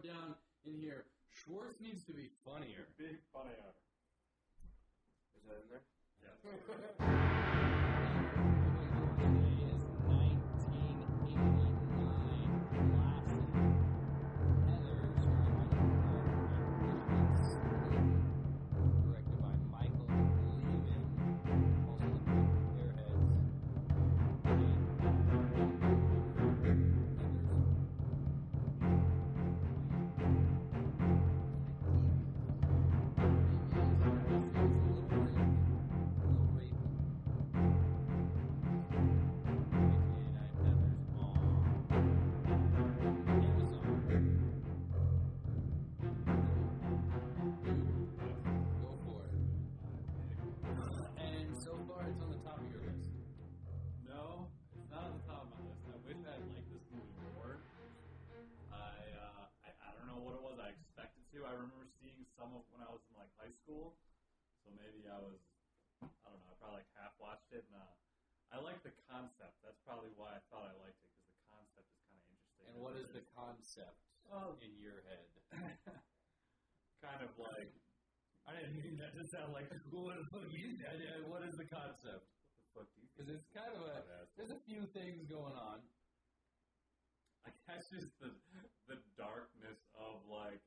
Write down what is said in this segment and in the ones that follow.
wrote down in here, Schwartz needs to be funnier. Big funnier. Is that in there? Yeah. Directed by Michael Lehmann, also the Airheads. No, it's not on the top of my list. I wish I liked this movie more. I don't know what it was. I expected to. I remember seeing some of when I was in like high school. So maybe I don't know. I probably like half watched it. And I like the concept. That's probably why I thought I liked it, because the concept is kind of interesting. And what is the concept in your head? Kind of like, I didn't mean that to sound like what is the concept? Because it's kind of there's a few things going on. I guess just the darkness of like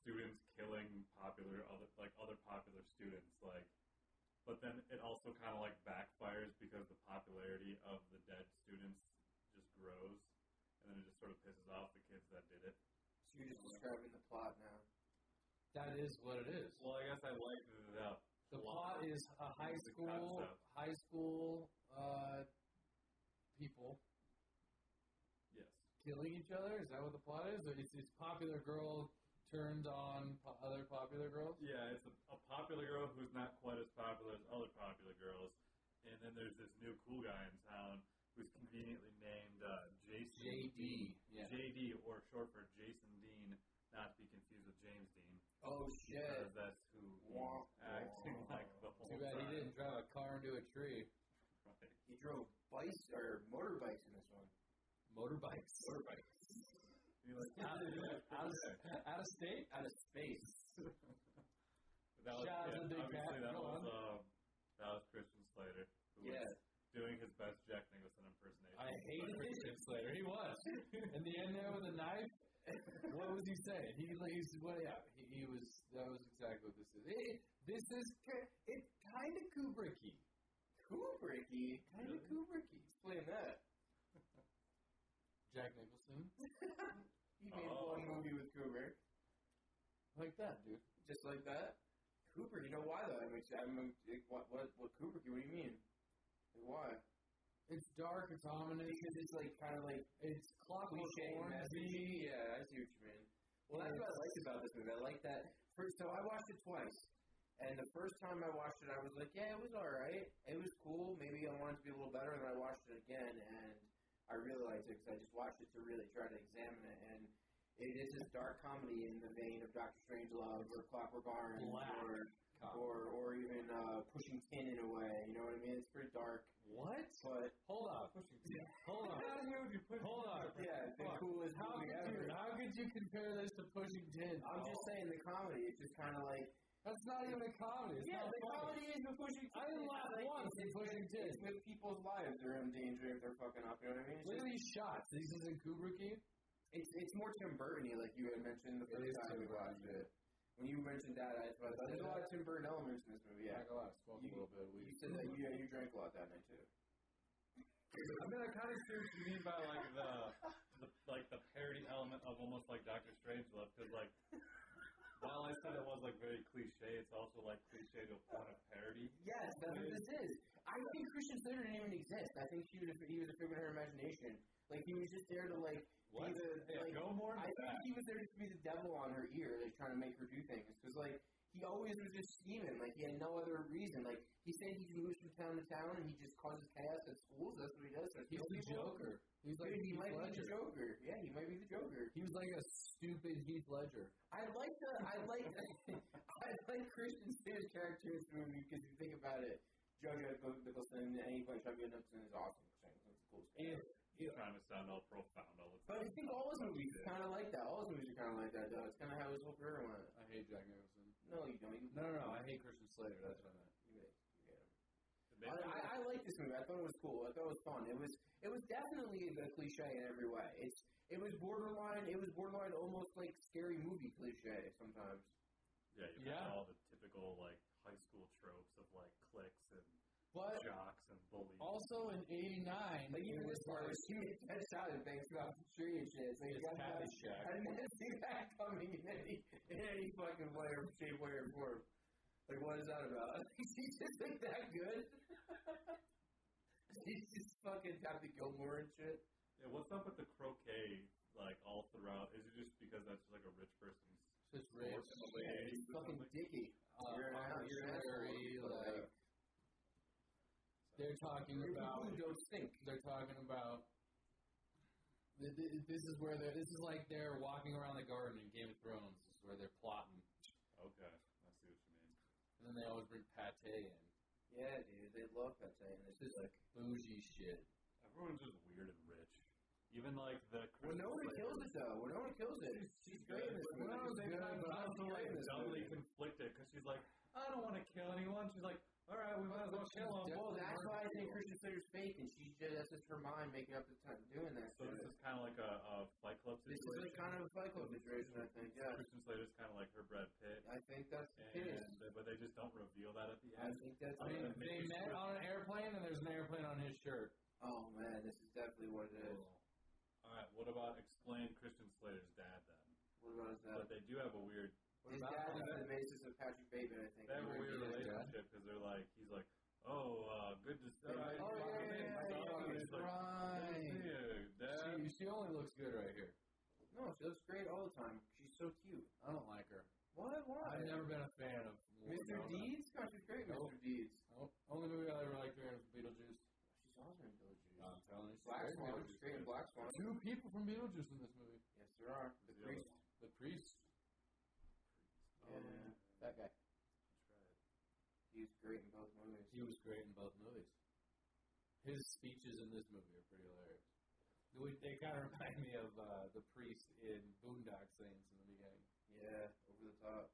students killing other popular students, like, but then it also kind of like backfires because the popularity of the dead students just grows, and then it just sort of pisses off the kids that did it. So you're just describing the plot now. That is what it is. Well, I guess I lightened it up. The plot is a high school people. Yes. Killing each other? Is that what the plot is? Or it's popular girl turns on other popular girls? Yeah, it's a popular girl who's not quite as popular as other popular girls, and then there's this new cool guy in town who's conveniently named Jason. JD. Yeah. JD, or short for Jason Dean, not to be confused with James Dean. Oh, shit. Because that's who he's acting like the whole Too bad time. he didn't drive a car into a tree. Right. He drove motorbikes in this one. Motorbikes. He like, Out of state? Out of space. that was, Shout out to Big Cat. That was Christian Slater, who was doing his best Jack Nicholson impersonation. I hated Christian Slater. He was. In the end there with a knife, what was he saying? He was. That was exactly what this is. It's kind of Kubricky. Kubricky? Kind of Kubricky. Explain that. Jack Nicholson. He made one movie with Kubrick. Like that, dude. Just like that? Kubrick, you know why though? What Kubrick? What do you mean? Why? It's dark, it's ominous. Because it's like kind of like it's Clockwork Orange. Yeah, I see what you mean. Well, that's what I liked about this movie. I like that. So I watched it twice, and the first time I watched it, I was like, yeah, it was all right. It was cool. Maybe I wanted it to be a little better. And I watched it again, and I really liked it because I just watched it to really try to examine it. And it is this dark comedy in the vein of Dr. Strangelove or Clockwork Orange or even Pushing Tin in a way. You know what I mean? It's pretty dark. What? But hold on. Hold on. Hold on. Yeah, the coolest movie ever. How could you compare this to Pushing Tin? I'm just saying the comedy. It's just kind of like. That's not even a comedy. It's not the funny. comedy is with Pushing Tin. I didn't laugh once in Pushing Tin. It's with people's lives. They're in danger if they're fucking up. You know what I mean? Look at these shots. This isn't Kubricky. It's more Tim Burton-y, like you had mentioned the first time we watched it. When you mentioned that, I thought there's a lot of Tim Burton elements in this movie. Yeah, I smoked a little bit of weed. You said that you drank a lot that night too. I mean, I kind of see what you mean by like the parody element of almost like Dr. Strangelove, because like while I said it was like very cliche, it's also like cliche to a point of parody. Yes, that's what this is. I think Christian Slater didn't even exist. I think he was a figment of her imagination. Like he was just there to like. What? Go more. I think he was there to be the devil on her ear, like trying to make her do things. Because like he always was just scheming. Like he had no other reason. Like he said he moves from town to town and he just causes chaos at schools. That's what he does. He's the Joker. He's like he might be the Joker. Yeah, he might be the Joker. He was like a stupid Heath Ledger. I like Christian Slater's character in this movie because if you think about it, Jack Nicholson and he plays Jack Nicholson is awesome. It's cool. He's trying to sound all profound all the time. But I think all his movies are kind of like that. All his movies are kind of like that, though. It's kind of how his whole career went. I hate Jack Nicholson. No, you don't. No. I hate Christian Slater. That's what I meant. You hate him. I like this movie. I thought it was cool. I thought it was fun. It was definitely a cliche in every way. It was borderline. It was borderline, almost like scary movie cliche sometimes. Yeah, you got all the typical like high school tropes of like cliques and jocks and bullies. Also in '89, like even this part where she makes that shot and bangs off the tree and shit. It's like Caddyshack. I didn't see that coming in any fucking way or shape, way, or form. Like, what is that about? She's just like that good. She's just fucking Happy Gilmore and shit. Yeah, what's up with the croquet? Like all throughout, is it just because that's like a rich person's? Just rich. It's fucking dicky. You're like. They're talking about. Don't think. They're talking about. This is where they're. This is like they're walking around the garden in Game of Thrones. This is where they're plotting. Okay, I see what you mean. And then they always bring pate in. Yeah, dude, they love pate, and it's just like bougie shit. Everyone's just weird and rich. Even like the. Well, no one kills it though. Well, no one kills it. She's great in this movie. She's good, but also like doubly conflicted because she's like, I don't want to kill anyone. She's like, all right, we might as well kill him. Well, that's why I think Christian Slater's fake, and that's just her mind making up the time doing that. So this is kind of like a Fight Club situation. This is like kind of a Fight Club situation, I think. Yeah. Christian Slater's kind of like her Brad Pitt. I think that's the case. But they just don't reveal that at the I end. think that's. They met on an airplane, and there's an airplane on his shirt. Oh man, this is definitely what it is. All right, what about explain Christian Slater's dad then? What about his dad? But they do have a weird. His dad is on the basis of Patrick Bateman, I think. They have a weird relationship because they're like, he's like, good to see you. Right. Dad. She only looks good right here. No, she looks great all the time. She's so cute. I don't like her. What? Why? I've never been a fan of Mr. Deeds. God, she's great, Mr. Deeds. Only movie I ever liked her in was Beetlejuice. She's awesome in Beetlejuice. I'm telling you. Black Swan. She's great in Black Swan. Two people from Beetlejuice in this movie. Yes, there are. The priest. The priest. Yeah. That guy. He was great in both movies. He was great in both movies. His speeches in this movie are pretty hilarious. They kind of remind me of the priest in Boondock Saints in the beginning. Yeah, over the top.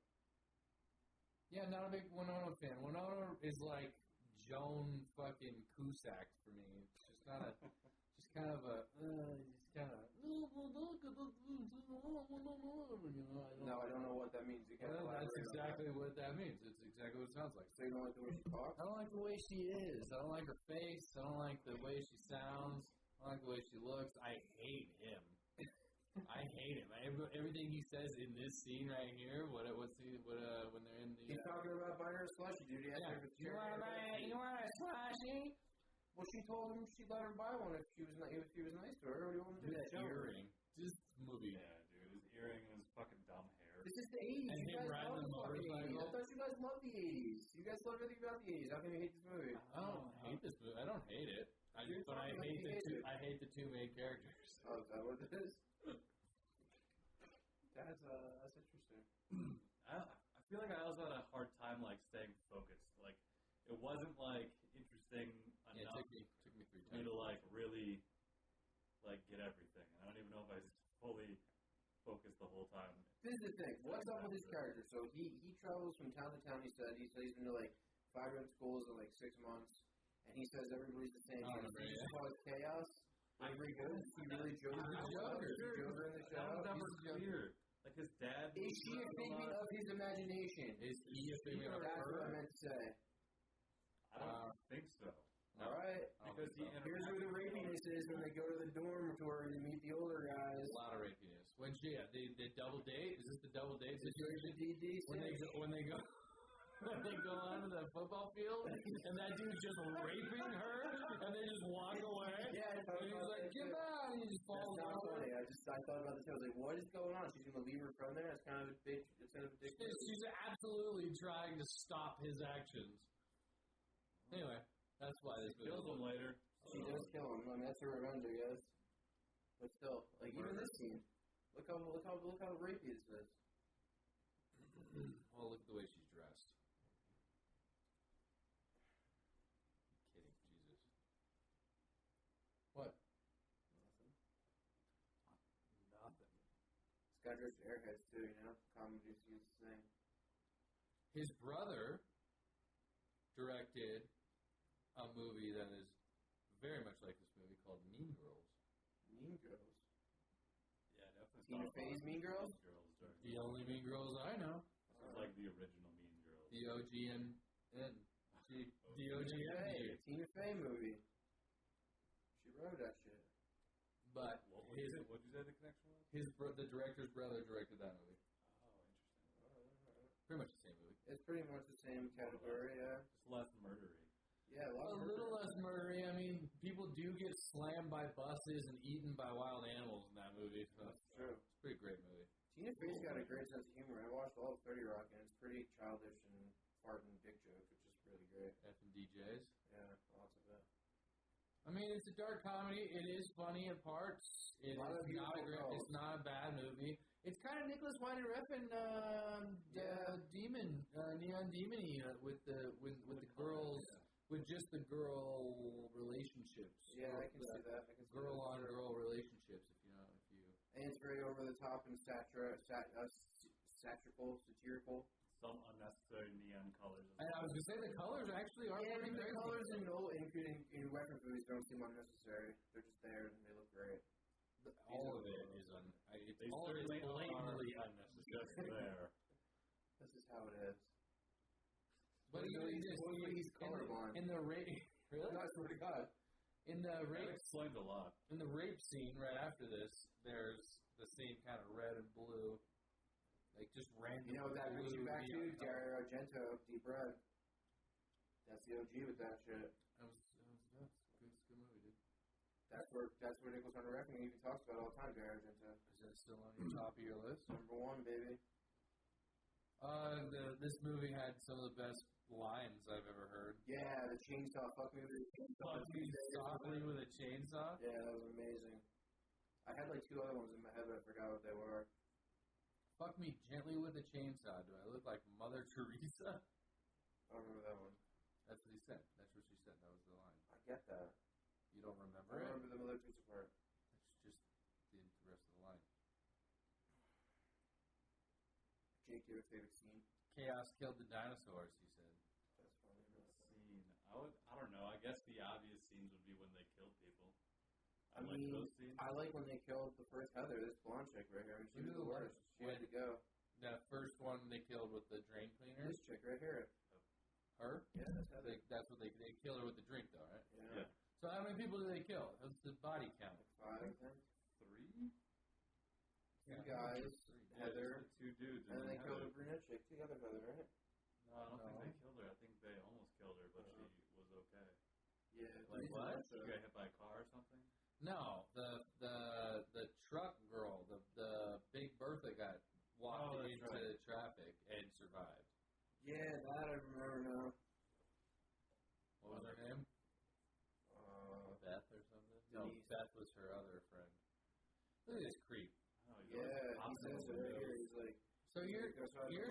Yeah, not a big Winona fan. Winona is like Joan fucking Cusack for me. It's just not a, just kind of a, just kind of. No, I don't know what that means. That's exactly what that means. It's exactly what it sounds like. So you don't like the way she talks? I don't like the way she is. I don't like her face. I don't like the way she sounds. I don't like the way she looks. I hate him. I hate him. Everything he says in this scene right here. When they're in the. He's talking about buying her a slushie, dude. You want a slushie? Well, she told him she'd let her buy one if she was nice to her. What do you want to do? That earring. This movie. Yeah, dude. His earring and his fucking dumb hair. This is the 80s. And you him guys riding love the motorcycle. I thought you guys loved the 80s. You guys love everything about the 80s. How can you hate this movie? I don't hate this movie. I don't hate it. I hate the two main characters. Oh, is that what it is? That's interesting. I feel like I also had a hard time like staying focused. Like it wasn't like interesting enough It took me 3 for me to like really like get everything. And I don't even know if I fully focused the whole time. This is the thing. What's up with his character? So he travels from town to town. He said he's been to like 5 different schools in like 6 months, and he says everybody's the same. He just cause chaos. Every good. He really Joker in the show. That was never clear. Like his dad. Is she a figment of his imagination? Is he a figment of That's what I her? meant to say. I don't think so. All right. Because here's where the rapiness is when they go to the dormitory to meet the older guys. A lot of rapiness. When they double date? Is this the double date situation? When they go onto the football field and that dude's just raping her and they just walk away. Yeah, and he's like, "Get out!" And he just falls down. over. I thought about this. I was like, "What is going on? She's gonna leave her from there?" It's kind of a bitch. It's kind of a dick. She's absolutely trying to stop his actions. Anyway, that's why this kills him later. She does kill him. I mean, that's her revenge, I guess. But still, like even this scene, look how rapey this is. Well, look at the way she's dressed. I'm kidding, Jesus. What? Nothing. Nothing. This Cedric's Airheads too, you know? Comedy's his thing. His brother directed a movie that is very much like this movie called Mean Girls. Mean Girls? Yeah, definitely. Tina Fey's Mean Girls? The only Mean Girls I know. This is like the original Mean Girls. The OGN. The OGN. Tina Fey movie. She wrote that shit. But What'd you say the connection was? the director's brother directed that movie. Oh, interesting. Pretty much the same movie. It's pretty much the same category, yeah. Just less murdery. Yeah, A little less murdery. I mean, people do get slammed by buses and eaten by wild animals in that movie. So That's true. It's a pretty great movie. Tina Fey's got a great sense of humor. I watched all of 30 Rock, and it's pretty childish and farting dick jokes, which is really great. F and DJs. Yeah, lots of that. I mean, it's a dark comedy. It is funny at parts. It's not a bad movie. It's kind of Nicholas Winding Refn, demon, neon demon-y with the girls, with just the girl relationships. Yeah, I can see that. Girl on girl relationships, if you know, And it's very over the top and satirical. Some unnecessary neon colors. And I was gonna say the colors actually are pretty the crazy. colors in Western movies don't seem unnecessary. They're just there and they look great. All of it is blatantly unnecessary. Just there. This is how it is. But he's colorblind. In the rape, really? No, I swear to God. In the That rape, explains a lot. in the rape scene right after this, there's the same kind of red and blue, like just random. You know what that brings you back to? neon color. Dario Argento, Deep Red. That's the OG with that shit. It's a good movie, dude. That's where Nicholas Winding Refn even talks about all the time. Dario Argento. Is that still on your top of your list? Number one, baby. This movie had some of the best lines I've ever heard. Yeah, the chainsaw. Fuck me with a chainsaw. Fuck me softly with a chainsaw. Yeah, that was amazing. I had like two other ones in my head, but I forgot what they were. Fuck me gently with a chainsaw. Do I look like Mother Teresa? I don't remember that one. That's what he said. That's what she said. That was the line. I get that. You don't remember I it? remember the Mother Teresa part. It's just the rest of the line. Jake, your favorite scene? Chaos killed the dinosaurs, he said. That's funny. Scene. I don't know. I guess the obvious scenes would be when they killed people. I like mean, those scenes. I like when they killed the first Heather, this blonde chick right here. I mean, she was the worst. She had to go. That first one they killed with the drain cleaner. This chick right here. Her? Yeah, that's Heather. That's what they kill her with the drink, though, right? Yeah. So how many people did they kill? What's the body count? Like 5, I think. 3? Two guys, Heather, two dudes, and then they killed Heather. the brunette chick. The other Heather, right? No, I don't think they killed her. I think they almost killed her, but she was okay. Yeah. Like what? She got hit by a car or something? No, the truck girl, the Big Bertha got walked into traffic and survived. Yeah, that I remember now. What was her name? Beth or something? No, Beth was her other friend. Look at this creep. Oh, Yeah, he says it right here. He's like, So you're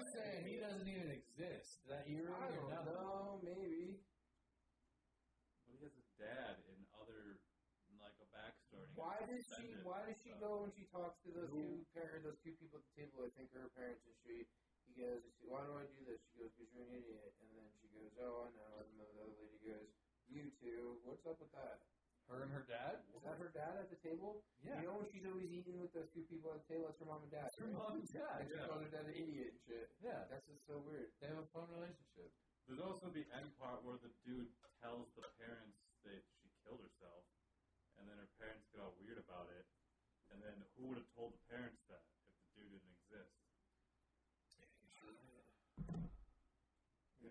saying he doesn't even exist? That you're I don't know, maybe. But he has a dad in other, like a backstory. Why does she go when she talks to those two people at the table? I think are her parents, and he goes, why do I do this? She goes, because you're an idiot. And then she goes, oh, I know. And the other lady goes, you two, what's up with that? Her and her dad? Is that her dad at the table? Yeah. You know when she's always eating with those two people at the table? That's her mom and dad. Her mom and dad. And she calls her dad an idiot and shit. Yeah. That's just so weird. They have a fun relationship. There's also the end part where the dude tells the parents that she killed herself, and then her parents get all weird about it, and then who would have told the parents that if the dude didn't exist?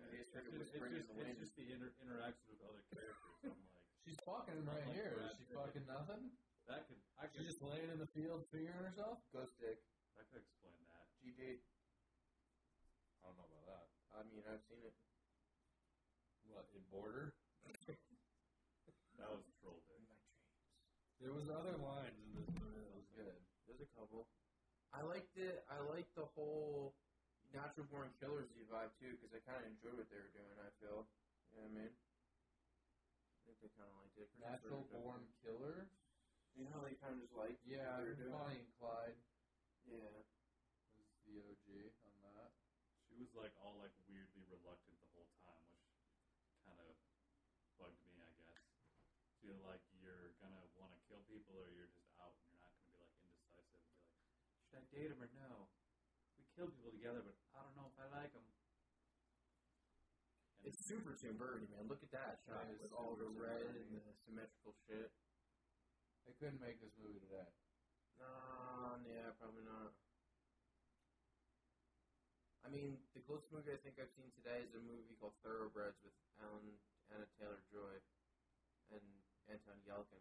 It's just the interaction with other characters. I'm like, she's fucking right here. Is she fucking nothing? I could She's just laying in the field figuring herself? Ghost dick. I could explain that. GG. I don't know about that. I mean, I've seen it. What, in Border? That was troll dick. In my dreams. There was other lines in this movie that was good. There's a couple. I liked the whole Natural Born Killers vibe too, because I kind of enjoyed what they were doing. I feel, you know what I mean? I think they kind of liked it. Natural Born Killer? You know how they kind of just liked Yeah, what they were doing? Bonnie and Clyde. Yeah. see on that. She was like all like weirdly reluctant the whole time, which kind of bugged me, I guess. Feel like you're gonna want to kill people, or you're just out and you're not gonna be like indecisive and be like, should I date him or no? We kill people together, but I don't know if I like them. It's super Tim Burton, man. Look at that shot It is with all the super red Tim and the symmetrical shit. They couldn't make this movie today. Yeah, probably not. I mean, the closest movie I think I've seen today is a movie called Thoroughbreds with Anna Taylor-Joy and Anton Yelchin.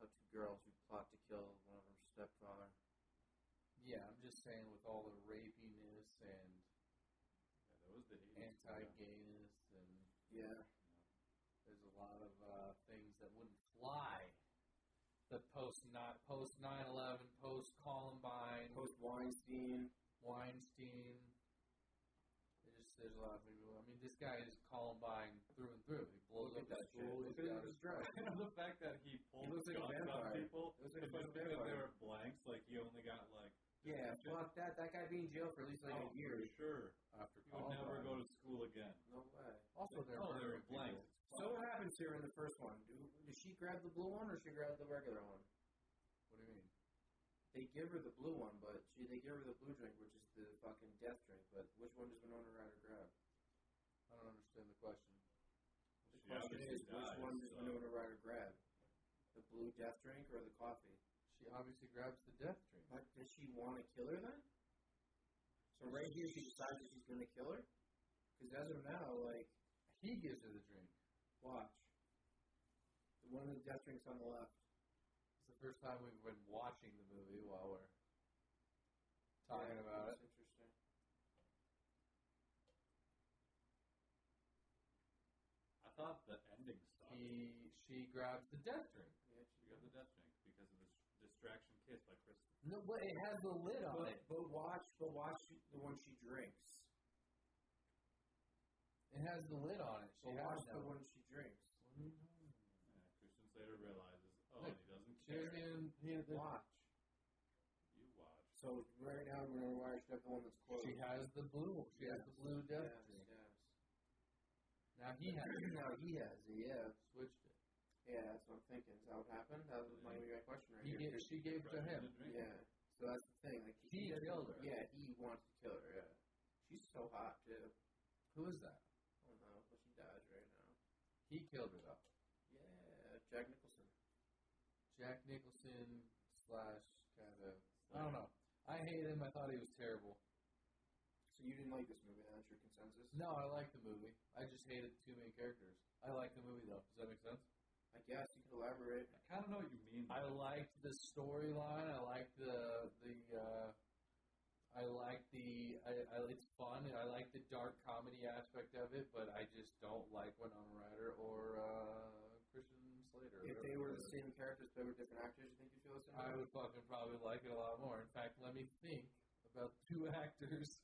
About two girls who plot to kill one of her stepfather. Yeah, I'm just saying with all the rapiness and That was the 80s. anti-gayness and Yeah. there's a lot of things that wouldn't fly. The post 9/11, post Columbine, Post Weinstein. There's a lot of people. I mean, this guy is Columbine through and through. He blows Look up at that the school. shit. He's Look at got his his dress. The fact that he pulled looks like a guns on vampire. people, He looks like a especially fucking because they vampire. were blanks, like he only got like Yeah, fuck that. That guy be in jail for at least like a year. for sure. after He would never Columbine. go to school again. No way. Also, they're they were murdering blanks. people. So what happens here in the first one? Does she grab the blue one or she grab the regular one? What do you mean? They give her the blue one, but they give her the blue drink, which is the fucking death drink. But which one does Winona Ryder grab? I don't understand the question. The She question obviously is, which dies, one does so- Winona Ryder grab? The blue death drink or the coffee? She obviously grabs the death drink. But does she want to kill her then? So right here, she decides that she's going to kill her? Because as of now, like, He gives her the drink. watch. The one with the death drink's on the left. It's the first time we've been watching the movie while we're talking Yeah, about it. that's interesting. I thought the ending sucked. She grabs the death drink. Yeah, She got the death drink because of this distraction kiss by Chris. No, but it has the lid on it. But watch the one she drinks. It has the lid on it. She But has watch the no. one she drinks. What do you know? Yeah, Christian Slater realizes, Look, he doesn't She care. doesn't even. Watch. You watch. So right now, we're going to watch the one that's closed. She has the blue. She has the blue death Yes, drink. yes. Now he has it. Now he has it, yeah. Switched it. Yeah, that's what I'm thinking. Is that what happened? That was my question right here. She gave it to him. Yeah. So that's the thing. Like He doesn't- killed her. Yeah, he wants to kill her. Yeah. She's so hot too. Who is that? I don't know, but she dies right now. He killed her though. Yeah, Jack Nicholson. Jack Nicholson slash kind of. I don't know. I hate him. I thought he was terrible. So you didn't like this movie? That's your consensus? No, I like the movie. I just hated the two main characters. I like the movie though. Does that make sense? I guess you could elaborate. I kind of know what you mean. I liked the storyline. I liked it's fun. I like the dark comedy aspect of it, but I just don't like Winona Ryder or Christian Slater. If they were the same characters but were different actors, you think you'd feel the same? I would fucking probably like it a lot more. In fact, let me think about two actors.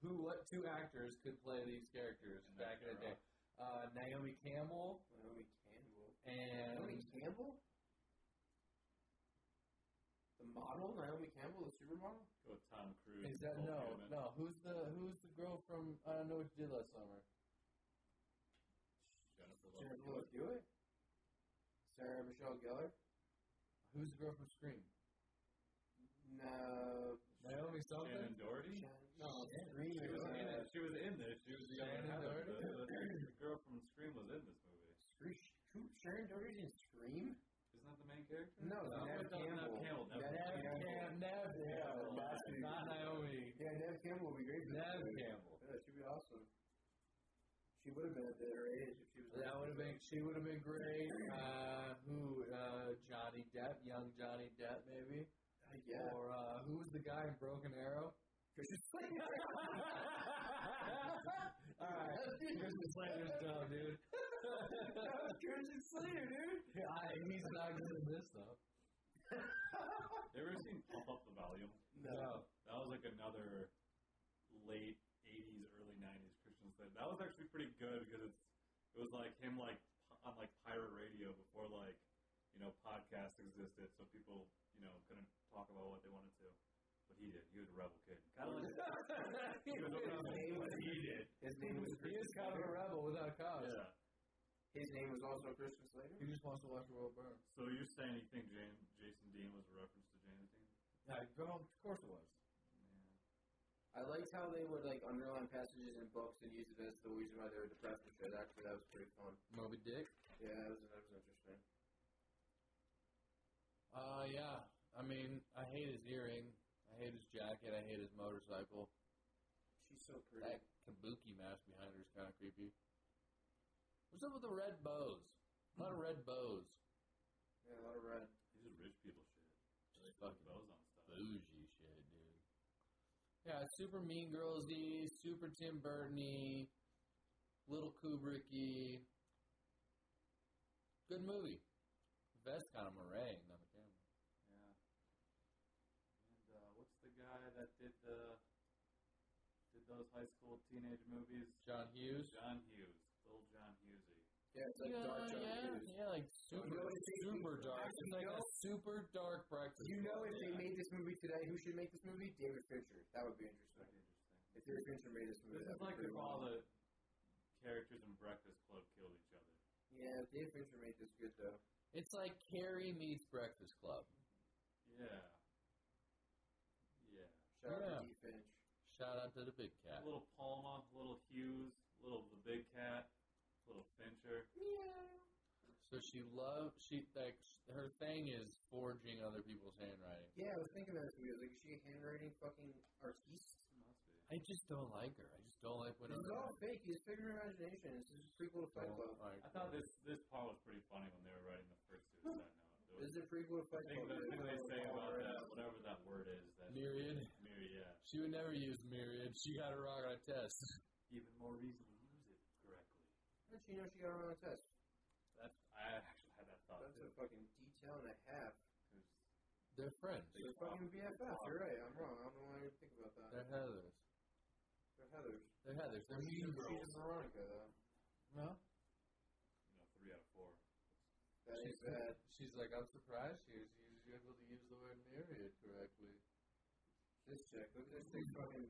What two actors could play these characters back in the day? Naomi Campbell Naomi Campbell. and Naomi Campbell? The model, Naomi Campbell, the supermodel? Go with Tom Cruise. is that Nicole Kidman. no? Who's the girl from I don't know what you did last summer? Jennifer Jennifer Love Love Hewitt? Sarah Michelle Gellar? Who's the girl from Scream? No. Naomi something. Shannon Doherty. No, Scream. She was in it. She was in this. She was the other Shannon half. Doherty? The girl from Scream was in this movie. Sharon Doherty's in Scream? Isn't that the main character? No, Neve Campbell. Not Naomi. Yeah, Neve Campbell would be great. Neve Campbell. Yeah, she'd be awesome. She would have been at their age if she was. That would have been. She would have been great. Johnny Depp, young Johnny Depp, maybe. Yeah. Or who was the guy in Broken Arrow? Christian Slater. All right, Christian Slater's dumb, dude. That was Christian Slater, dude. He's not good at this though. You ever seen Pump Up the Volume? No. That was like another late 80s, early 90s Christian Slater. That was actually pretty good because it was like him like on like pirate radio before like, podcasts existed, so people, couldn't talk about what they wanted to. But he did. He was a rebel kid. Kind of like His name was He is kind of a rebel without a cause. Yeah. His name was also Christian Slater? He just wants to watch the world burn. So you're saying you think Jason Dean was a reference to James Dean? Yeah, of course it was. I liked how they would like underline passages in books and use it as the reason why they were depressed and shit. Actually, that was pretty fun. Moby Dick? Yeah, that was interesting. Yeah. I mean, I hate his earring. I hate his jacket. I hate his motorcycle. She's so pretty. That kabuki mask behind her is kind of creepy. What's up with the red bows? A lot of red bows. Yeah, a lot of red. These are rich people shit. Just fucking bows on stuff. bougie shit, dude. Yeah, super Mean Girls-y, super Tim Burton-y, little Kubrick-y. Good movie. Vest kind of meringue on the camera. Yeah. And what's the guy that did those high school teenage movies? John Hughes. John Hughes. Little John Hughesy. Yeah, it's like dark John Hughes. Yeah, like super dark. It's like a super dark breakfast. You know, if they made this movie today, who should make this movie? David Fincher. That would be interesting. If David Fincher made this movie, This is like if all the characters in Breakfast Club killed each other. Yeah, David Fincher made this good though. It's like Carrie meets Breakfast Club. Yeah. Yeah. Shout out to D. Finch. Shout out to the big cat. Little Palma, little Hughes, little the big cat, little Fincher. Meow. So her thing is forging other people's handwriting. Yeah, I was thinking that too. Like, is she a handwriting fucking artiste? Must be. I just don't like her. I just don't like when This is all fake. He's figuring imagination. This is a prequel to Fight Club. I thought this part was pretty funny when they were writing the first Suicide Note. This is a prequel to Fight I think Club. the thing they say about that, whatever that word is, that Myriad. Myriad, yeah. She would never use myriad. She got it wrong on a test. Even more reason to use it correctly. How did she know she got her on a test? I actually had that thought That's too. a fucking detail and a half. They're friends. They're fucking BFFs. You're right. I'm wrong. I don't know why I didn't think about that. They're Heathers. They're Heathers. They're Heathers. They're mean girls. She's a Veronica, though. No? 3 out of 4. That ain't bad. She's like, I'm surprised she was able to use the word myriad correctly. This chick. Look at this thing fucking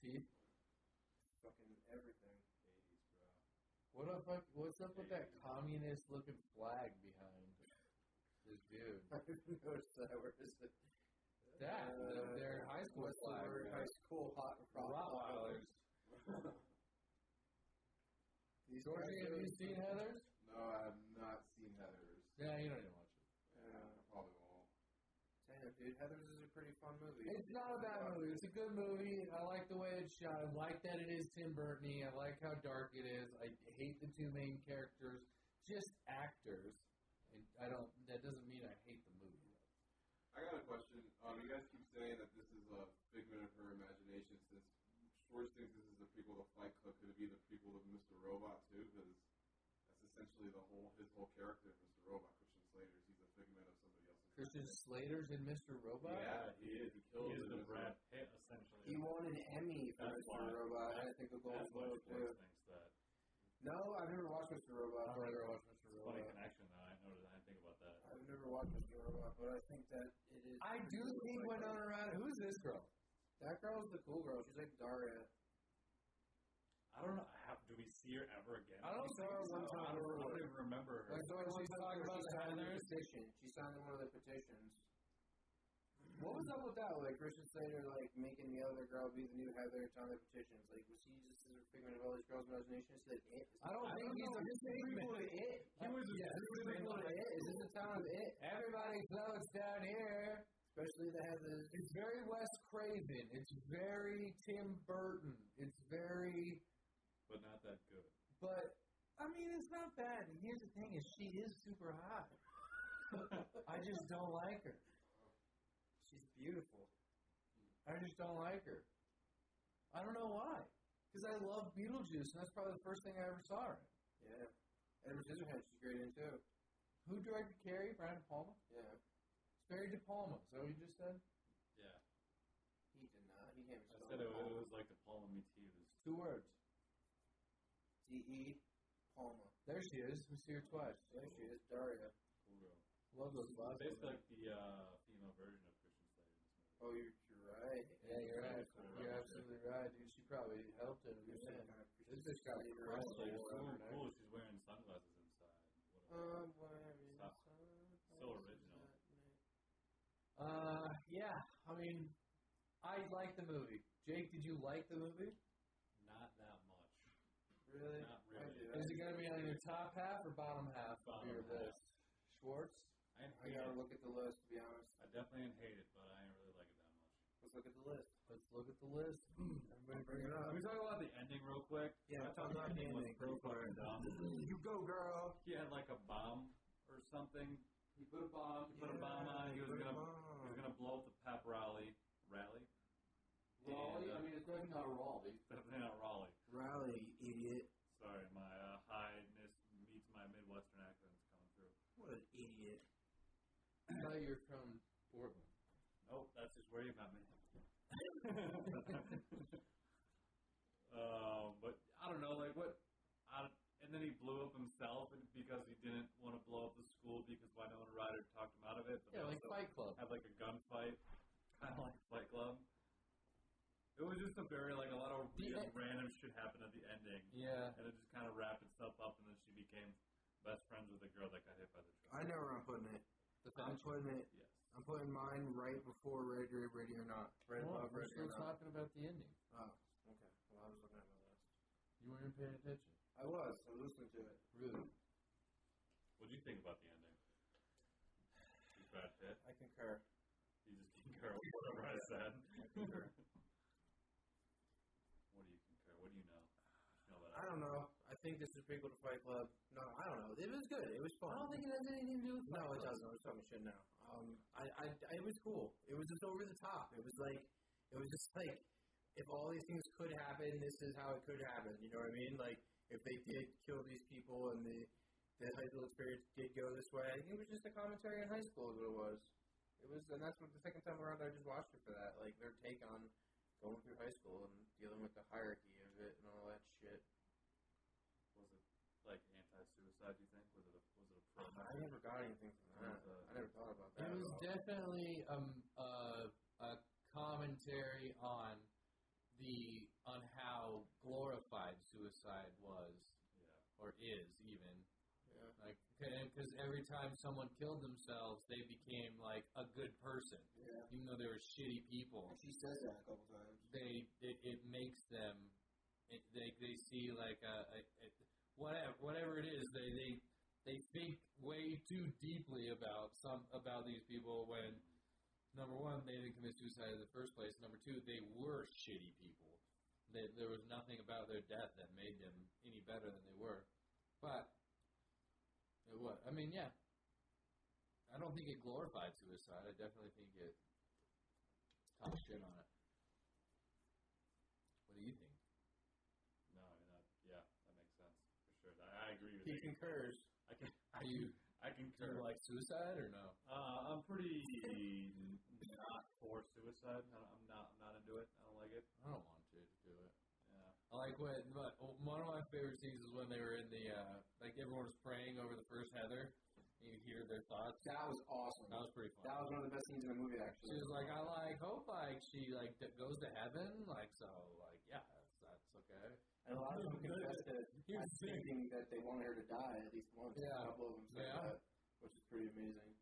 Teeth. fucking everything. 80s, bro. What's up with that communist-looking flag behind this dude? I didn't notice that. Where is it? That. Their high school What's the flag. word? High school hot Rottweilers. Georgie, have you seen Heathers? No, I have not seen Heathers. Yeah, you don't even watch it. Yeah, I probably won't. Damn, dude. Heathers is a pretty fun movie. It's not a bad movie. It's a good movie. I like the way it's shot. I like that it is Tim Burton-y. I like how dark it is. I hate the two main characters, just actors. And that doesn't mean I hate the movie, though. I got a question. You guys keep saying that this is a figment of her imagination. Since Schwartz thinks this is a prequel to Fight Club, could it be the prequel of Mr. Robot too? Because that's essentially his whole character, Mr. Robot, Christian Slater. He's a figment of somebody else's. Christian Slater's in Mr. Robot? Yeah, he is. He kills He is the Mr. Brad Pitt, essentially. He won an Emmy for That's Mr. why. Robot. I think a Golden That's why Globe too. Schwartz thinks that. No, I've never watched Mr. Robot. I've never watched Mr. Funny Robot. connection, though. I didn't think about that. I've never watched Mr. Robot, but I think that it is. I do think when around. Who's this girl? That girl's the cool girl. She's like Daria. I don't know. Do we see her ever again? I don't saw her one time. I don't even remember her. Like, She's talking about the signed Heathers? petition. She signed one of the petitions. What was up with that? Like Christian Slater, like making the other girl be the new Heather, sign the petitions. Like, was he just a figment of all these girls' imaginations? Like, it? I don't think he's a prequel to it. He was a Prequel to it. Is this the town of it? Everybody floats down here. Especially the Heathers. It's very Wes Craven. It's very Tim Burton. It's very... But not that good. But, I mean, it's not bad. And here's the thing is she is super hot. I just don't like her. She's beautiful. I just don't like her. I don't know why. Because I love Beetlejuice, and that's probably the first thing I ever saw her in. Yeah. Edward Scissorhands she's great in too. Who directed Carrie? Brian De Palma? Yeah. It's Barry De Palma. Is that what you just said? Yeah. He did not. He can't I said it was like the Palma meets Hughes. 2 words. D.E. Palma. There she is. We see her twice. There she is, Daria. Cool girl. Love those It's glasses. basically like the female version of Christian Slater in this movie. Oh, you're probably helped him. You're saying Yeah. kind of This bitch got She's crushed Like, or so whatever. cool. She's wearing sunglasses inside. Stop. So original. Yeah. I mean, I like the movie. Jake, did you like the movie? Not that much. Really? Not really. Is it going to be on your top half or bottom half of Bottom your half. list? Schwartz? I I hate gotta it. look at the list, to be honest. I definitely hate it, but I didn't really like it that much. Let's look at the list. Let's look at the list. Everybody bring it Can up. we talk about the ending real quick? Yeah, I thought the ending was pretty fucking dumb. You go, girl. He had like a bomb or something. He put a bomb. He put a bomb on. He was gonna blow up the pep rally. Rally? Raleigh? And, I mean, it's definitely not Raleigh. Definitely not Raleigh. Rally, idiot. Sorry, my highness meets my Midwestern accent is coming through. What an idiot. I thought you were from Portland. Nope, that's just where you met me. But I don't know, like what? And then he blew up himself because he didn't want to blow up the school because Winona Ryder talked him out of it. But Yeah, like also Fight Club. had like a gunfight, kind of like Fight Club. It was just a very like a lot of random shit happened at the ending. Yeah. And it just kind of wrapped itself up, and then she became best friends with the girl that got hit by the truck. I know where I'm putting it. I'm putting it. Yes. I'm putting mine right before Ready or Not. Right above We're Ready still or Not. talking about the ending. Oh, okay. Well, I was looking at my list. You weren't even paying attention. I was listening to it. Really? What do you think about the ending? He's Brad Pitt. I concur. You just concur with whatever I said. I concur. What do you concur? What do you know? You know that I don't know. I think this is a prequel to Fight Club. No, I don't know. It was good. It was fun. I don't think it has anything to do with No, it doesn't. I was talking shit now. It was cool. It was just over the top. It was just like, if all these things could happen, this is how it could happen. You know what I mean? Like, if they did kill these people and the high school experience did go this way, I think it was just a commentary on high school is what it was. It was, and that's what the second time around I just watched it for that. Like, their take on going through high school and dealing with the hierarchy of it and all that shit. Was it like anti-suicide? Do you think? Was it a pro? I never got anything from that. I never thought about that. It was definitely a commentary on how glorified suicide was, or is even. Yeah. Like, because every time someone killed themselves, they became like a good person, even though they were shitty people. She says that a couple times. It makes them. They see like whatever it is. They think way too deeply about these people when, number one, they didn't commit suicide in the first place. Number two, they were shitty people. There was nothing about their death that made them any better than they were. But I mean, yeah. I don't think it glorified suicide. I definitely think it talked shit on it. What do you think? No, I mean, that makes sense for sure. I agree with He you. concurs. I Do concur. you like suicide or no? I'm pretty not for suicide. I'm not into it. I don't like it. I don't want to do it. Yeah. I like but one of my favorite scenes is when they were in the like everyone was praying over the first Heather. And you hear their thoughts. That was awesome. That was pretty fun. That was one of the best scenes in the movie, actually. She was like, I hope she goes to heaven, yeah, that's okay. And a lot of them confessed that Here's the thing. thinking that they wanted her to die at least once. Yeah. A couple of them said that, which is pretty amazing.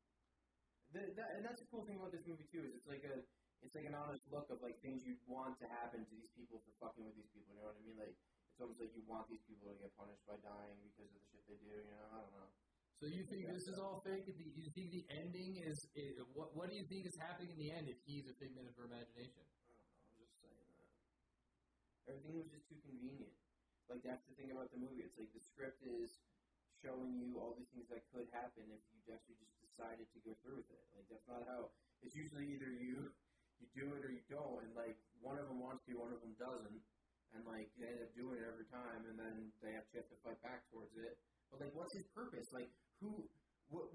And that's the cool thing about this movie too, is it's like an honest look of like things you'd want to happen to these people for fucking with these people. You know what I mean? Like, it's almost like you want these people to get punished by dying because of the shit they do. You know, I don't know. So you think this is all fake? You think the ending is what do you think is happening in the end if he's a figment of her imagination? I don't know. I'm just saying that. Everything was just too convenient. Like, that's the thing about the movie. It's like the script is showing you all these things that could happen if you actually just decided to go through with it. Like, that's not how. It's usually either you do it or you don't, and like one of them wants to, one of them doesn't, and like they end up doing it every time, and then they have to fight back towards it. But like, what's his purpose? Like, what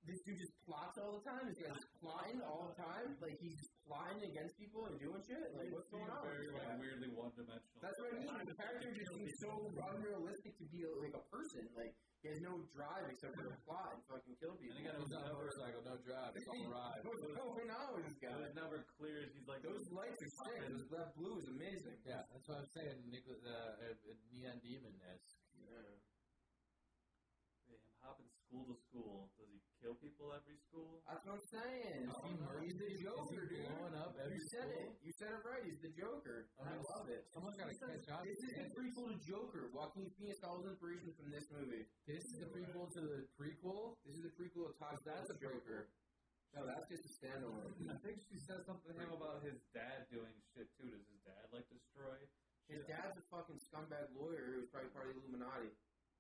this dude just plots all the time? Is he just plotting all the time? Like, he's just plotting against people and doing shit? Like, what's going on? Very like weirdly one-dimensional. That's what I mean. The character just seems so unrealistic to be like a person. Like, he has no drive except for to plot and fucking kill people. And again, it was It's not a motorcycle, no drive, it's all ride. What's going on with this guy? It was never clear. He's like Those lights lights are sick. That blue is amazing. Yeah, that's what I'm saying. Neon Demon-esque. Yeah. Him hopping school to school. Does he kill people every school? That's what I'm saying. He's the Joker, dude. Blowing up every You said school? it. You said it right. He's the Joker. I love it. Someone's got to catch on. This is the prequel to Joker. Joaquin Phoenix got all his inspiration from this movie. This is the prequel to the prequel? This is the prequel of Todd. That's a Joker. No, that's just a standalone. I think she says something to him about his dad doing shit too. Does his dad like destroy? His dad's a fucking scumbag lawyer who was probably part of the Illuminati.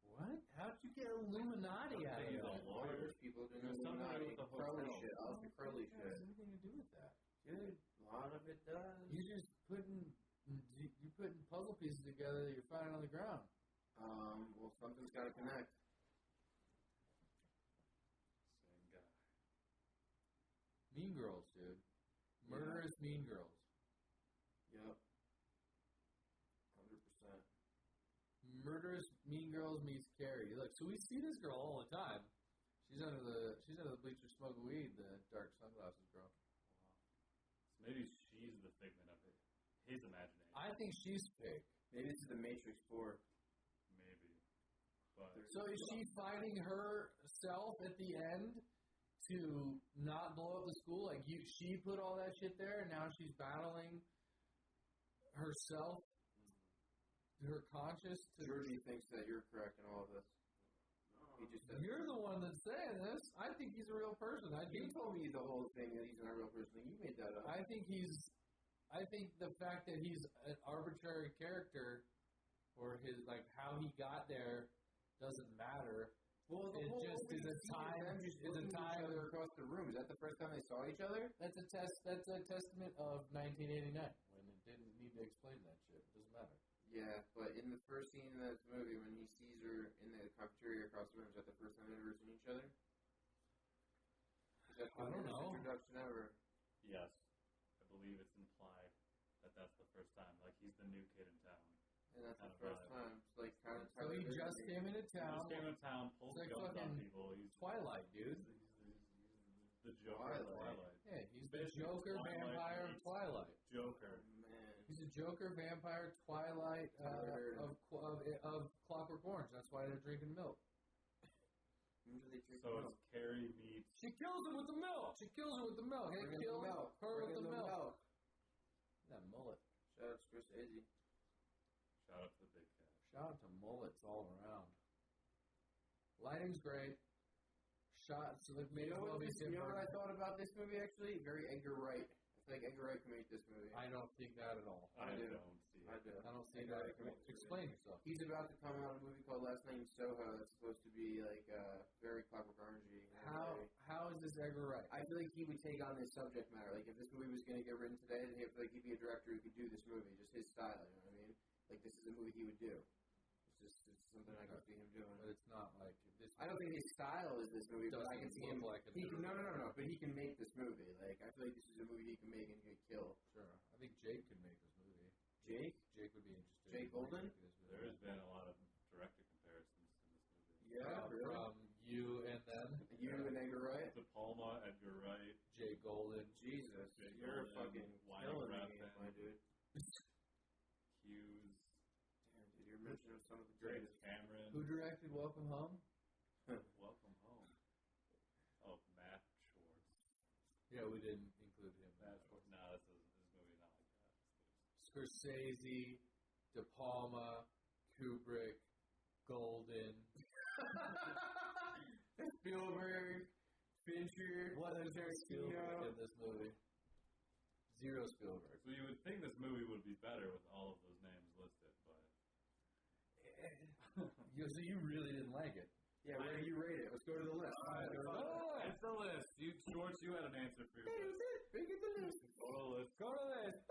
What? How'd you get Illuminati out of He's a that? lawyer. People doing There's something Illuminati. with the Crowley hotel. shit. All the Crowley What shit. has anything to do with that? Dude, a lot of it does. You're putting puzzle pieces together that you're finding on the ground. Well, something's got to connect. Same guy. Mean Girls, dude. Murderous Mean Girls. Yep. 100%. Murderous Mean Girls meets Carrie. Look, so we see this girl all the time. She's under the bleachers smoking weed, the dark sunglasses girl. So maybe she's the figment of his imagination. I think she's fake. Maybe this is the Matrix 4. Maybe. But So is she fighting herself at the end to not blow up the school? Like she put all that shit there, and now she's battling herself, her conscious. Georgie thinks that you're correct in all of this. He just said, You're the one that's saying this. I think he's a real person. you told me the whole thing that he's not a real person. You made that up. I think the fact that he's an arbitrary character, or his how he got there, doesn't matter. Well, It just is a time. Just Is a time. across the room. Is that the first time they saw each other? That's a testament of 1989 when it didn't need to explain that shit. It doesn't matter. Yeah, but in the first scene in this movie, when he sees her in the cafeteria across the room, is that the first time they've ever seen each other? Is that I don't the know. first introduction ever? yes, I believe it's implied that that's the first time. Like he's the new kid in town. And that's the Kind of first vibe. time. It's like kind of. So he just came into He town. just came to town, pulls It's like guns on fucking people. He's Twilight, dude. he's the Joker of Twilight. Yeah, he's the Basically, Joker Twilight vampire of meets Twilight. Joker. Man. He's a Joker vampire Twilight of Clockwork Orange. That's why they're drinking milk. When do they drink So milk? it's Carrie meets. She kills him with the milk. She kills her with the milk. Hey, Bring in kill the milk. her Bring with in the the milk. That mullet. Shout out to Chris Izzy. Shout out to the big cat. Shout out to mullets all around. Lighting's great. Shots look You know what I different. thought about this movie actually? Very Edgar Wright. I feel like Edgar Wright can make this movie. I don't think that at all. I do. don't see I it. do. I don't see Edgar that. Wright can make this movie. Explain yourself. He's about to come out with a movie called Last Name Soho that's supposed to be like very Clockwork Orangey. How is this Edgar Wright? I feel like he would take on this subject matter. Like if this movie was going to get written today, then I feel like he'd be a director who could do this movie, just his style. You know what I mean? Like this is a movie he would do. It's something I can see him doing. But it's not like this. I don't think his style is this movie, but I can see him. Like a He can, no. But he can make this movie. Like I feel like this is a movie he can make and he could kill. Sure. I think Jake could make this movie. Jake? Jake would be interested. Jake Golden? There has been a lot of director comparisons in this movie. Yeah, really. From you and them. You and Edgar Wright. De Palma, Edgar Wright, Jake Golden. Jesus, Jake you're Golden, fucking Wyatt killing me, Ruffin. my dude. Hughes, Damn, dude, you're mentioning some of the James greatest. Cameron. Who directed Welcome Home? Welcome home. Oh, Matt Schwartz. Yeah, we didn't include him. Matt Schwartz. No, this movie not like that. Scorsese, De Palma, Kubrick, Golden. Spielberg, Fincher, What is there Spielberg Tarantino. in this movie? Zero Spielberg. So you would think this movie would be better with all of those names listed, but So you really didn't like it? Yeah, where do you rate it? Let's go to the list. it's the list. You Schwartz, you had an answer for your list. Bring it the list. Go to the list. Go to this. Is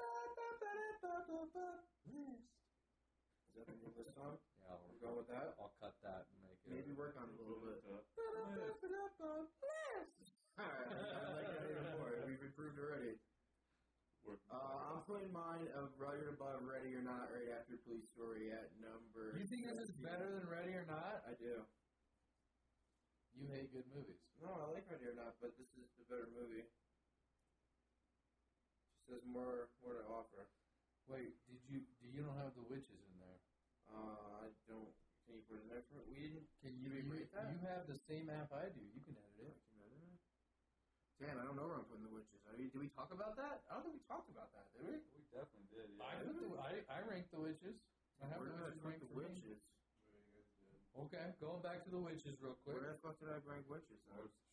that the new list song? Yeah, We're going with that? I'll cut that and make it. Maybe work on it a little bit. List. Alright, I like that even more. We've improved already. I'm putting mine of right above Ready or Not right after Police Story at number. You think this is better than Ready or Not? I do. You hate good movies. No, I like Ready or Not, but this is the better movie. Says more to offer. Wait, you don't have the witches in there? I don't. Can you put it in there for we didn't? Can you rate that? You have the same app I do. You can edit it. Damn, I don't know where I'm putting the witches. Did we talk about that? I don't think we talked about that, did we? We definitely did. Yeah. I ranked the witches. I have Where did I witches rank ranked the for me. witches? Okay, going back to the witches real quick. Where the fuck did I rank witches?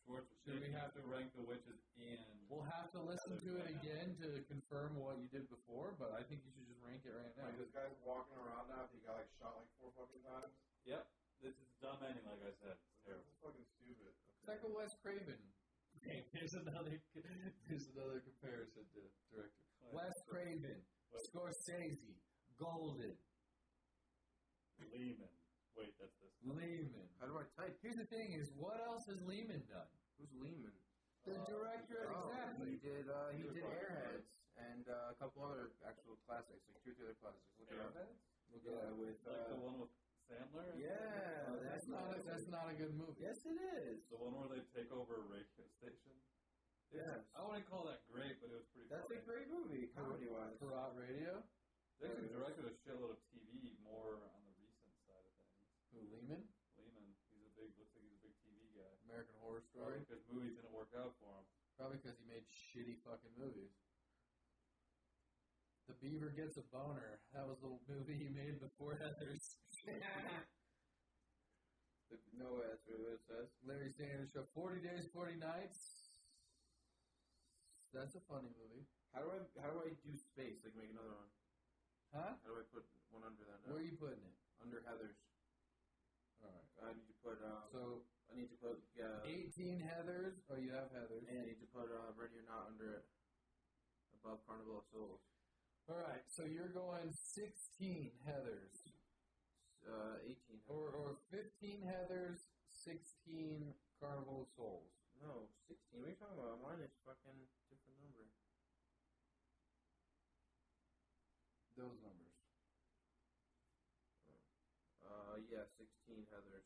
Schwartz, Should we have to rank the witches in? We'll have to listen to it again to confirm what you did before, but I think you should just rank it right now. Like, this guy's walking around now. He got like shot like 4 fucking times. Yep. This is dumb ending, like I said. It's This terrible. is fucking stupid. It's like a Wes Craven. There's another comparison to director. Wes Craven, Scorsese, Golden, Lehmann. Wait, that's this. Lehmann. How do I type? Here's the thing: is what else has Lehmann done? Who's Lehmann? The director, exactly. He did Airheads and a couple other actual classics, like 2 or 3 other classics. Look it up. Look it up with Like the one with Sandler? yeah, That's not a good movie. Yes, it is. The one where they take over a radio station? Yes. I wouldn't call that great, but it was pretty That's a funny. great movie, comedy-wise. Parrot Radio. They actually directed a shitload of TV more on the recent side of things. Who, Lehman? Lehman, looks like he's a big TV guy. American Horror Probably Story. because movies didn't work out for him. Probably because he made shitty fucking movies. The Beaver Gets a Boner. That was the movie he made before Heathers. No, that's what it says. Larry Sanders Show. 40 Days, 40 Nights. That's a funny movie. How do I do space? Like make another one. Huh? How do I put one under that? Where are you putting it? Under Heathers. All right. I need to put. I need to put. 18 Heathers. Oh, you have Heathers. And I need to put Ready or Not under it. Above Carnival of Souls. All right. So you're going 16 Heathers. 18. Or 15 Heathers, 16 Carnival of Souls. No, 16. What are you talking about? Mine is fucking different number. Those numbers. Yeah, 16 Heathers.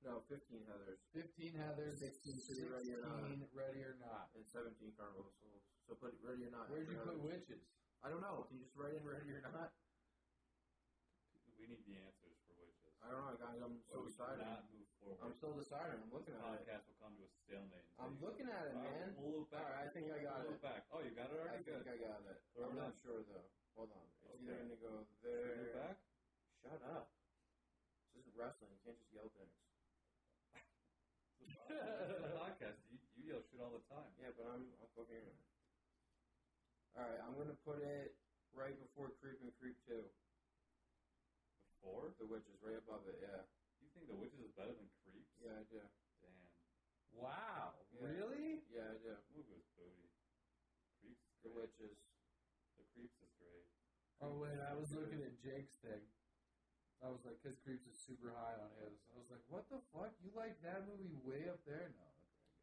No, 15 Heathers. 15 Heathers, 16 Ready or Not. Ready or Not. And 17 Carnival of Souls. So put Ready or Not. Where'd you put Heathers. Witches? I don't know. Can you just write in Ready or Not? We need the answers for witches. I don't know. I'm so We deciding. cannot move forward. I'm still deciding. I'm looking The at it. podcast will come to a stalemate. I'm looking at it, man. We'll look back. Alright, I think I got We'll it. look back. Oh, you got it already? I think I got it. Throw I'm it not in. sure though. Hold on. It's Okay. either gonna go Should we there. look back? Shut up. This isn't wrestling. You can't just yell things. It's a podcast. You yell shit all the time. Yeah, but I'll go here. Alright, I'm gonna put it right before Creep and Creep 2. Before? The Witches, right above it, yeah. You think The Witches is better than Creeps? Yeah, I do. Damn. Wow. Yeah. Really? Yeah, I do. That movie was booty. Creeps is The great. Witches. The Creeps is great. Oh, wait. I was looking at Jake's thing. I was like, because Creeps is super high on his. I was like, what the fuck? You like that movie way up there? No.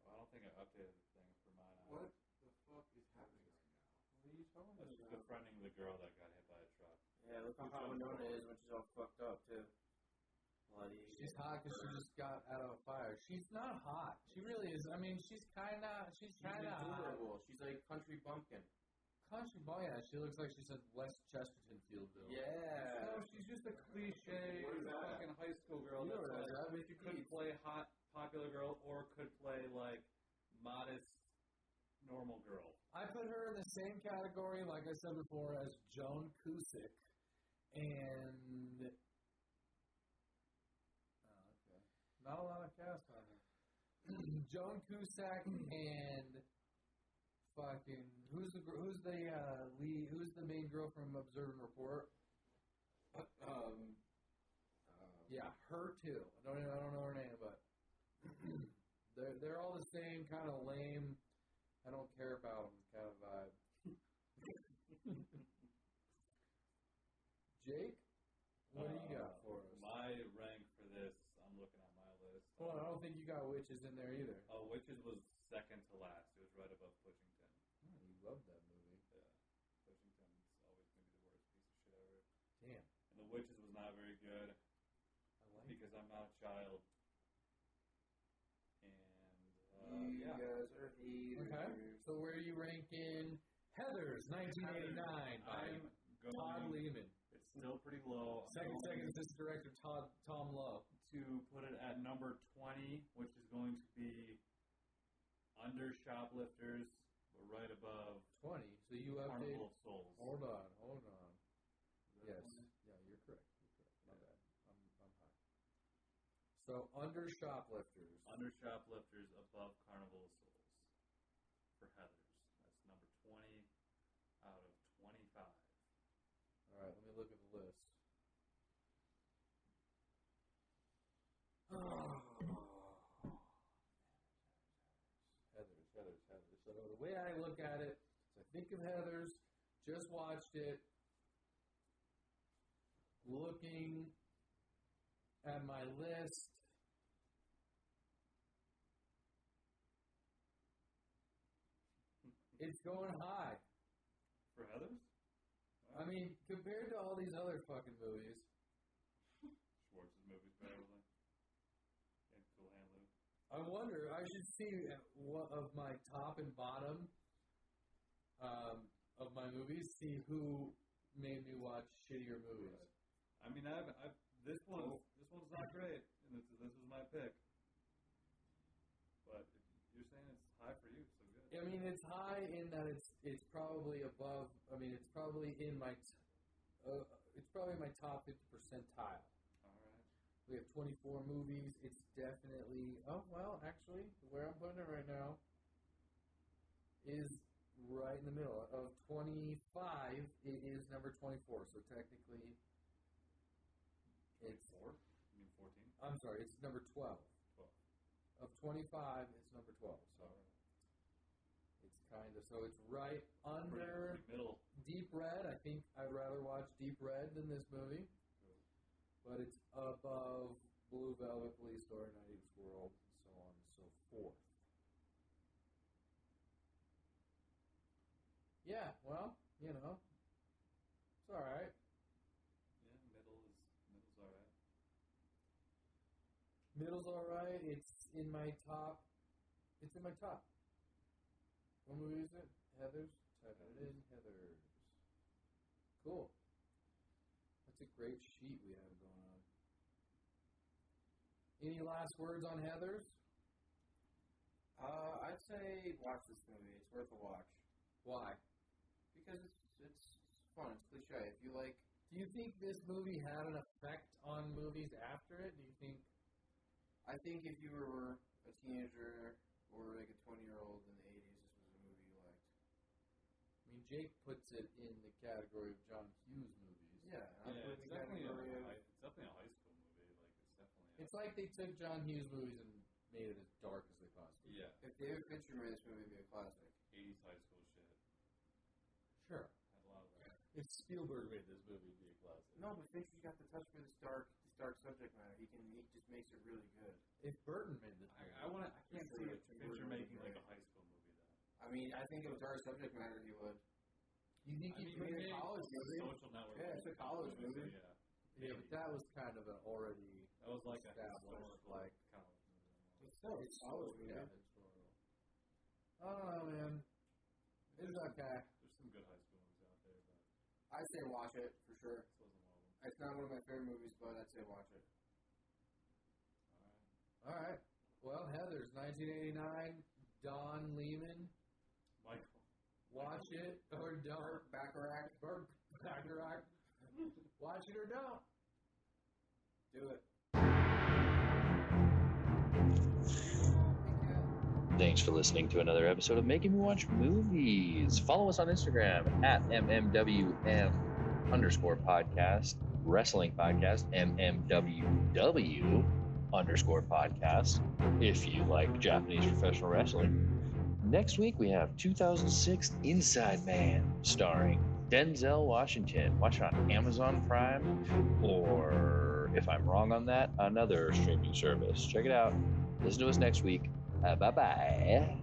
Well, I don't think I updated the thing for mine. What the fuck is happening right now? What are you talking That's about? befriending the girl that got hit by a truck. Yeah, look how Winona is when she's all fucked up, too. Bloody. She's hot because she just got out of a fire. She's not hot. She really is. I mean, she's kind of hot. adorable. She's like country bumpkin. Country boy, yeah. She looks like she's a West Chestertonfield build. Yeah. No, she's just a cliche What is that? fucking high school girl You know that's what like, that is. could play hot, popular girl or could play like modest, normal girl. I put her in the same category, like I said before, as Joan Cusack. And not a lot of cast on her. Joan Cusack and fucking who's the lead? Who's the main girl from Observe and Report? Yeah, her too. I don't know her name, but they're all the same kind of lame. I don't care about them kind of vibe. Jake, what do you got for us? My rank for this, I'm looking at my list. Well, I don't think you got Witches in there either. Witches was second to last. It was right above Pushington. Oh, you love that movie. Yeah. Pushington's always going to be the worst piece of shit ever. Damn. And The Witches was not very good I like because I'm not a child. And, You yeah. guys are haters. Okay. So where are you ranking Heathers, 1989 by I'm going. Todd Lehmann. It's still pretty low. Second assistant director Tom Lowe. To put it at number 20, which is going to be under Shoplifters, but right above 20. So you update. Carnival of Souls. Hold on. Is that Yes. 20? Yeah, you're correct. My bad. I'm high. So under Shoplifters. Under Shoplifters, above Carnival of Souls for Heathers. That's number 20 out of 25. All right, let me look at the list. Heathers. So the way I look at it is I think of Heathers, just watched it, looking at my list. It's going high. For Heathers? I mean, compared to all these other fucking movies. Schwartz's movies, probably. And Cool Hand Luke. I wonder, I should see what of my top and bottom of my movies, see who made me watch shittier movies. I mean, this one's not great, and this is my pick. But you're saying it's high for you, so good. I mean, it's high in that it's probably above. I mean, it's probably in my top 50 percentile. All right. We have 24 movies. It's definitely. Oh well, actually, where I'm putting it right now is right in the middle of 25. It is number 24. So technically, it's 4? You mean 14? I'm sorry, it's number 12. 12. Of 25, it's number 12. So it's kind of it's right under middle. Deep Red. I think I'd rather watch Deep Red than this movie, but it's above Blue Velvet, Police Story, Night Eats World, and so on and so forth. Yeah, well, it's all right. Yeah, middle's all right. Middle's all right. It's in my top. What movie is it? Heathers? Type it in. Heathers. Cool. That's a great sheet we have going on. Any last words on Heathers? I'd say watch this movie. It's worth a watch. Why? Because it's fun. It's cliche. If you like... Do you think this movie had an effect on movies after it? Do you think... I think if you were a teenager or like a 20-year-old in the 80s, this was a movie you liked. I mean, Jake puts it in the category of John Hughes movies. Yeah, It's definitely a high school movie. It's like they took John Hughes movies and made it as dark as they possibly could. Yeah. If David Fincher made this movie, it'd be a classic. 80s high school shit. Sure. Had a lot of that. If Spielberg made this movie, it'd be a classic. No, but Fincher's got the touch for this dark subject matter. He just makes it really good. If Burton made this movie, I can't see Fincher making like a high school movie though. I mean, I think if it was dark subject matter, he would. you think he could made make a college movie. Social Network. Yeah, it's a college movie. So, Yeah, but that was kind of an already that was like a established, historical like college movie. It's still a college movie. yeah, historical. I don't know, man. It's okay. There's some good high school movies out there, but I'd say watch it for sure. this wasn't one of them. It's not one of my favorite movies, but I'd say watch it. All right. Well, Heathers, 1989, Don Lehman. Michael. Watch it or don't. Bacharach. Bacharach. Watch it or don't. Do it. Thanks for listening to another episode of Making Me Watch Movies. Follow us on Instagram at MMWM_podcast, wrestling podcast, MMWW_podcast, if you like Japanese professional wrestling. Next week we have 2006 Inside Man, starring Denzel Washington. Watch it on Amazon Prime, or if I'm wrong on that, another streaming service. Check it out. Listen to us next week. Bye-bye.